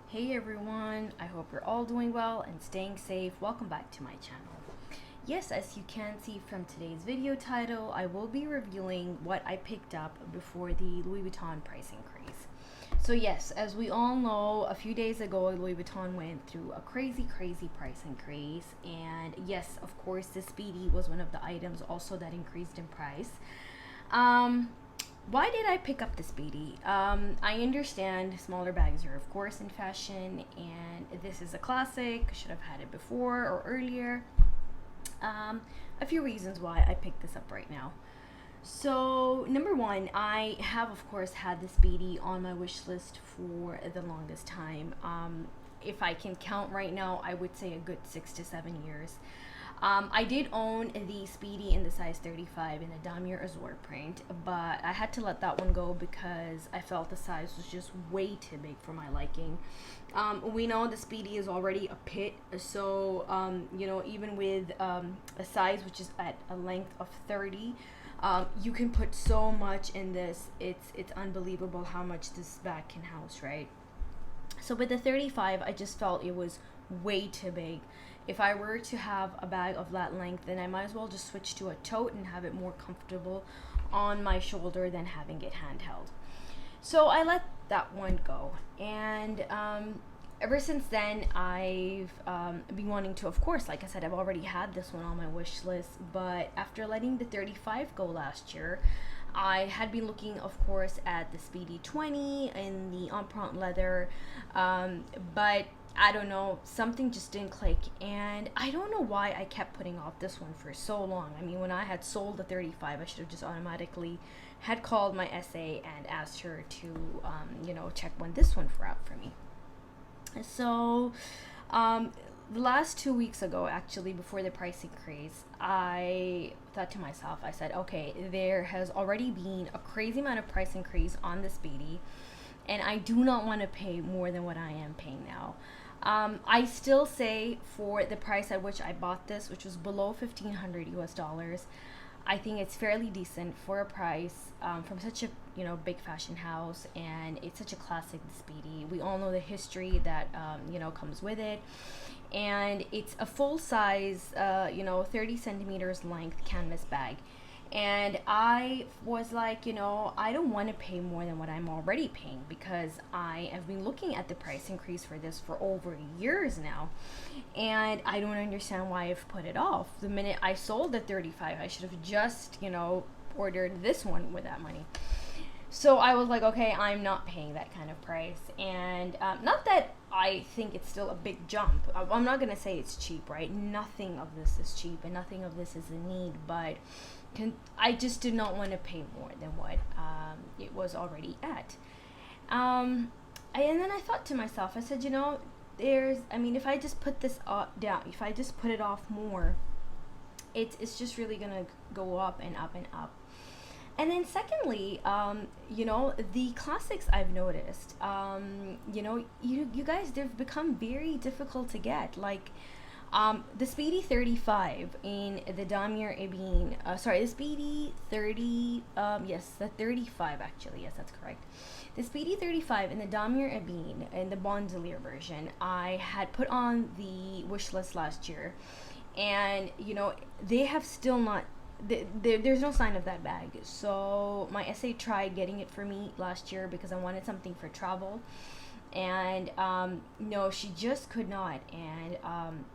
Hey everyone, I hope you're all doing well and staying safe. Welcome back to my channel. Yes, as you can see from today's video title, I will be revealing what I picked up before the Louis Vuitton price increase. So yes, as we all know, a few days ago Louis Vuitton went through a crazy price increase, and yes, of course the Speedy was one of the items also that increased in price. Um, why did I pick up the Speedy? I understand smaller bags are of course in fashion, and this is a classic. Should have had it before or earlier. Um, a few reasons why I picked this up right now. So number one, I have of course had the Speedy on my wish list for the longest time. If I can count right now, I would say a good 6 to 7 years. I did own the Speedy in the size 35 in the Damier Azure print, but I had to let that one go because I felt the size was just way too big for my liking. We know the Speedy is already a pit, so even with a size which is at a length of 30, you can put so much in this. It's unbelievable how much this bag can house, right? So with the 35, I just felt it was way too big. If I were to have a bag of that length, then I might as well just switch to a tote and have it more comfortable on my shoulder than having it handheld. So I let that one go, and ever since then I've been wanting to, of course, like I said, I've already had this one on my wish list, but after letting the 35 go last year, I had been looking, of course, at the Speedy 20 in the empreinte leather, but I don't know, something just didn't click, and I don't know why I kept putting off this one for so long. I mean, when I had sold the 35, I should have just automatically had called my SA and asked her to, check one this one out for me. So, the last 2 weeks ago, actually, before the price increase, I thought to myself, I said, okay, there has already been a crazy amount of price increase on the Speedy, and I do not want to pay more than what I am paying now. I still say for the price at which I bought this, which was below 1,500 US dollars, I think it's fairly decent for a price from such a big fashion house, and it's such a classic, the Speedy. We all know the history that comes with it, and it's a full size 30 centimeters length canvas bag. And I was like, I don't want to pay more than what I'm already paying, because I have been looking at the price increase for this for over years now, and I don't understand why I've put it off. The minute I sold the 35, I should have just ordered this one with that money. So I was like, okay, I'm not paying that kind of price. And not that I think it's still a big jump. I'm not going to say it's cheap, right? Nothing of this is cheap, and nothing of this is a need, but I just did not want to pay more than what it was already at. And then I thought to myself, I said, if I just put this down, if I just put it off more, it's just really going to go up and up and up. And then secondly, the classics I've noticed, you guys, they've become very difficult to get. Like, the Speedy 35 in the Damier Ebene, the Speedy 30, yes, the 35 actually, yes, that's correct. The Speedy 35 in the Damier Ebene, in the Bondelier version, I had put on the wish list last year, and, they have still not, there's no sign of that bag. So my SA tried getting it for me last year because I wanted something for travel, and no, she just could not. And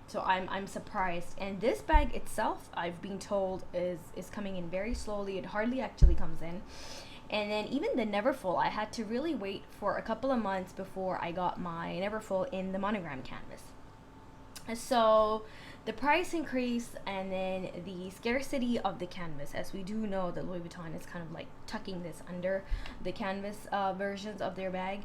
so I'm surprised. And this bag itself, I've been told, is coming in very slowly. It hardly actually comes in. And then even the Neverfull, I had to really wait for a couple of months before I got my Neverfull in the monogram canvas. So the price increase, and then the scarcity of the canvas, as we do know that Louis Vuitton is kind of like tucking this under the canvas versions of their bag.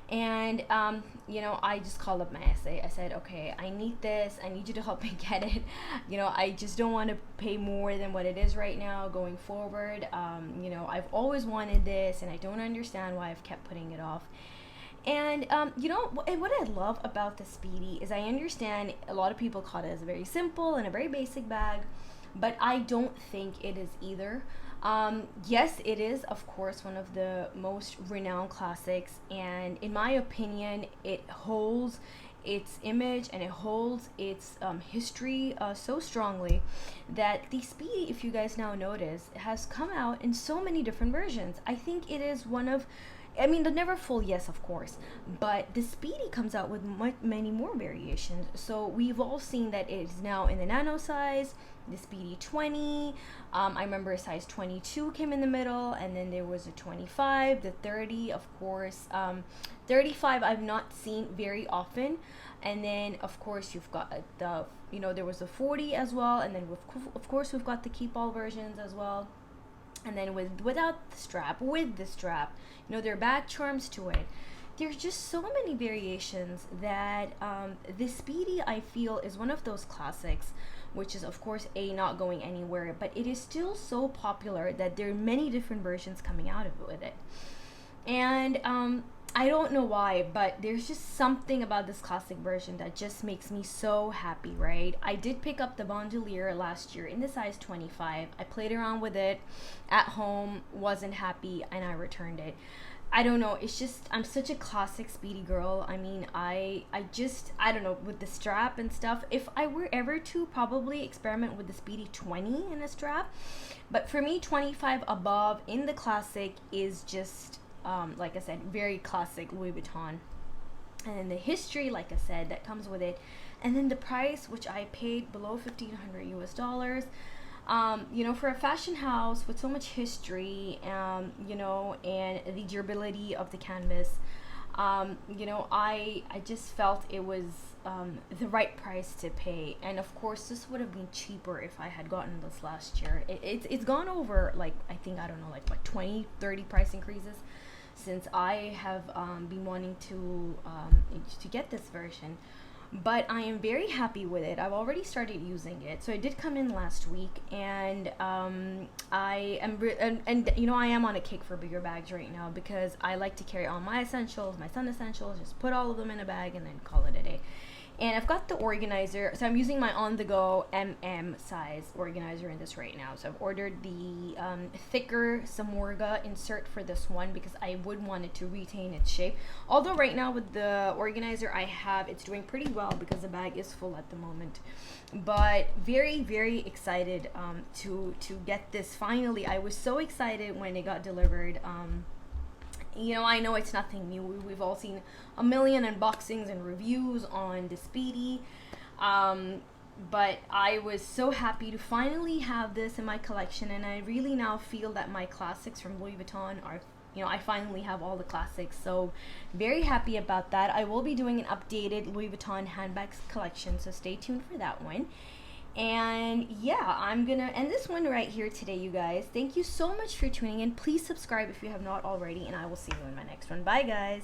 And I just called up my SA. I said, okay, I need this, I need you to help me get it. I just don't want to pay more than what it is right now going forward. I've always wanted this, and I don't understand why I've kept putting it off. And what I love about the Speedy is I understand a lot of people call it as a very simple and a very basic bag, but I don't think it is either. Yes, it is, of course, one of the most renowned classics, and in my opinion, it holds its image and it holds its history so strongly that the Speedy, if you guys now notice, has come out in so many different versions. I think it is one of, I mean, the Neverfull, yes, of course, but the Speedy comes out with many more variations. So we've all seen that it is now in the nano size, the Speedy 20. I remember size 22 came in the middle, and then there was a 25, the 30, of course. 35 I've not seen very often, and then of course you've got the, you know, there was a 40 as well, and then of course we've got the keep all versions as well. And then without the strap, with the strap, you know, there are back charms to it. There's just so many variations that the Speedy, I feel, is one of those classics, which is of course not going anywhere, but it is still so popular that there are many different versions coming out of it with it. And I don't know why, but there's just something about this classic version that just makes me so happy, right? I did pick up the Bandolier last year in the size 25. I played around with it at home, wasn't happy, and I returned it. I don't know, it's just, I'm such a classic Speedy girl. I mean, I don't know, with the strap and stuff, if I were ever to probably experiment with the Speedy 20 in a strap, but for me, 25 above in the classic is just, like I said, very classic Louis Vuitton. And then the history, like I said, that comes with it, and then the price, which I paid below $1,500 US. You know, for a fashion house with so much history, you know, and the durability of the canvas, you know, I just felt it was the right price to pay. And of course, this would have been cheaper if I had gotten this last year. It's gone over, like, I think, I don't know, like what, 20-30 price increases since I have been wanting to get this version. But I am very happy with it. I've already started using it. So it did come in last week, and I am and you know, I am on a kick for bigger bags right now because I like to carry all my essentials, my son essentials, just put all of them in a bag and then call it a day. And I've got the organizer, so I'm using my on-the-go size organizer in this right now. So I've ordered the thicker Samorga insert for this one because I would want it to retain its shape. Although right now with the organizer I have, it's doing pretty well because the bag is full at the moment. But very, very excited to get this finally. I was so excited when it got delivered. You know, I know it's nothing new. We've all seen a million unboxings and reviews on the Speedy. But I was so happy to finally have this in my collection, and I really now feel that my classics from Louis Vuitton are, you know, I finally have all the classics. So very happy about that. I will be doing an updated Louis Vuitton handbags collection, so stay tuned for that one. And yeah, I'm gonna end this one right here today, you guys. Thank you so much for tuning in. Please subscribe if you have not already, and I will see you in my next one. Bye, guys.